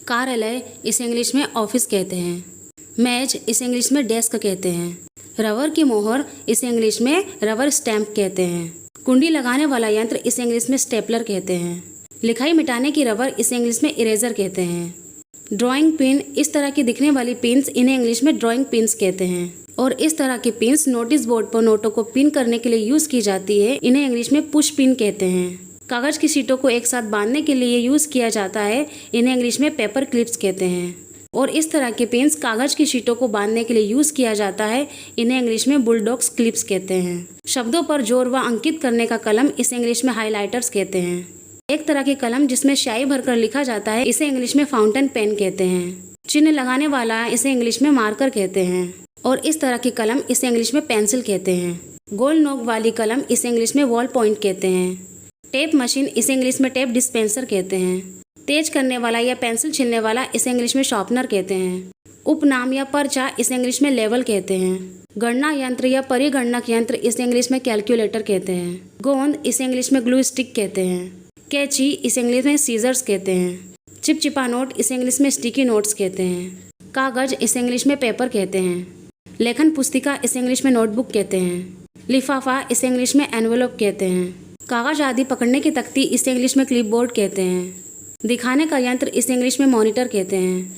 कार्यालय इसे इंग्लिश में ऑफिस कहते हैं। मेज इसे इंग्लिश में डेस्क कहते हैं। रबर की मोहर इसे इंग्लिश में रबर स्टैम्प कहते हैं। कुंडी लगाने वाला यंत्र इसे इंग्लिश में स्टेपलर कहते हैं। लिखाई मिटाने की रबर इसे इंग्लिश में इरेजर कहते हैं। ड्राइंग पिन इस तरह की दिखने वाली पिन्स इन्हें इंग्लिश में ड्राइंग पिन्स कहते हैं। और इस तरह की पिन्स नोटिस बोर्ड पर नोटों को पिन करने के लिए यूज की जाती है, इन्हें इंग्लिश में पुश पिन कहते हैं। कागज की शीटों को एक साथ बांधने के लिए यूज किया जाता है, इन्हें इंग्लिश में पेपर क्लिप्स कहते हैं। और इस तरह के पिन्स कागज की शीटों को बांधने के लिए यूज किया जाता है, इन्हें इंग्लिश में बुलडॉग्स क्लिप्स कहते हैं। शब्दों पर जोर व अंकित करने का कलम इसे इंग्लिश में हाइलाइटर्स कहते हैं। एक तरह की कलम जिसमें स्याही भरकर लिखा जाता है, इसे इंग्लिश में फाउंटेन पेन कहते हैं। चिन्ह लगाने वाला इसे इंग्लिश में मार्कर कहते हैं। और इस तरह की कलम इसे इंग्लिश में पेंसिल कहते हैं। गोल नोक वाली कलम इसे इंग्लिश में बॉल पॉइंट कहते हैं। टेप मशीन इसे इंग्लिश में टेप डिस्पेंसर कहते हैं। तेज करने वाला या पेंसिल छीलने वाला इसे इंग्लिश में शार्पनर कहते हैं। उपनाम या पर्चा इसे इंग्लिश में लेवल कहते हैं। गणना यंत्र या परिगणनक यंत्र इसे इंग्लिश में कैलकुलेटर कहते हैं। गोंद इसे इंग्लिश में ग्लू स्टिक कहते हैं। कैंची इसे इंग्लिश में सीजर्स कहते हैं। चिपचिपा नोट इसे इंग्लिश में स्टिकी नोट्स कहते हैं। कागज इसे इंग्लिश में पेपर कहते हैं। लेखन पुस्तिका इसे इंग्लिश में नोटबुक कहते हैं। लिफाफा इसे इंग्लिश में एनवेलप कहते हैं। कागज आदि पकड़ने की तख्ती इसे इंग्लिश में क्लिपबोर्ड कहते हैं। दिखाने का यंत्र इसे इंग्लिश में मॉनिटर कहते हैं।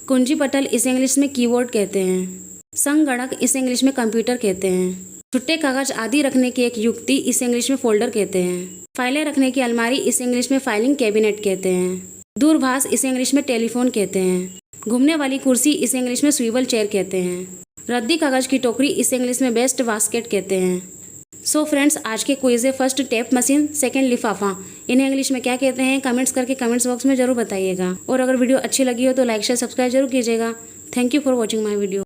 कुंजी पटल इसे इंग्लिश में कीबोर्ड कहते हैं। संगणक इसे इंग्लिश में कंप्यूटर कहते हैं। छुट्टे कागज आदि रखने की एक युक्ति इसे इंग्लिश में फोल्डर कहते हैं। फाइलें रखने की अलमारी इसे इंग्लिश में फाइलिंग कैबिनेट कहते हैं। दूरभाष इसे इंग्लिश में टेलीफोन कहते हैं। घूमने वाली कुर्सी इसे इंग्लिश में स्विवल चेयर कहते हैं। रद्दी कागज की टोकरी इसे इंग्लिश में बेस्ट बास्केट कहते हैं। सो फ्रेंड्स, आज के क्विज है फर्स्ट टेप मशीन, सेकंड लिफाफा, इन्हें इंग्लिश में क्या कहते हैं कमेंट्स करके कमेंट्स बॉक्स में जरूर बताइएगा। और अगर वीडियो अच्छी लगी हो तो लाइक शेयर सब्सक्राइब जरूर कीजिएगा। Thank you for watching my video.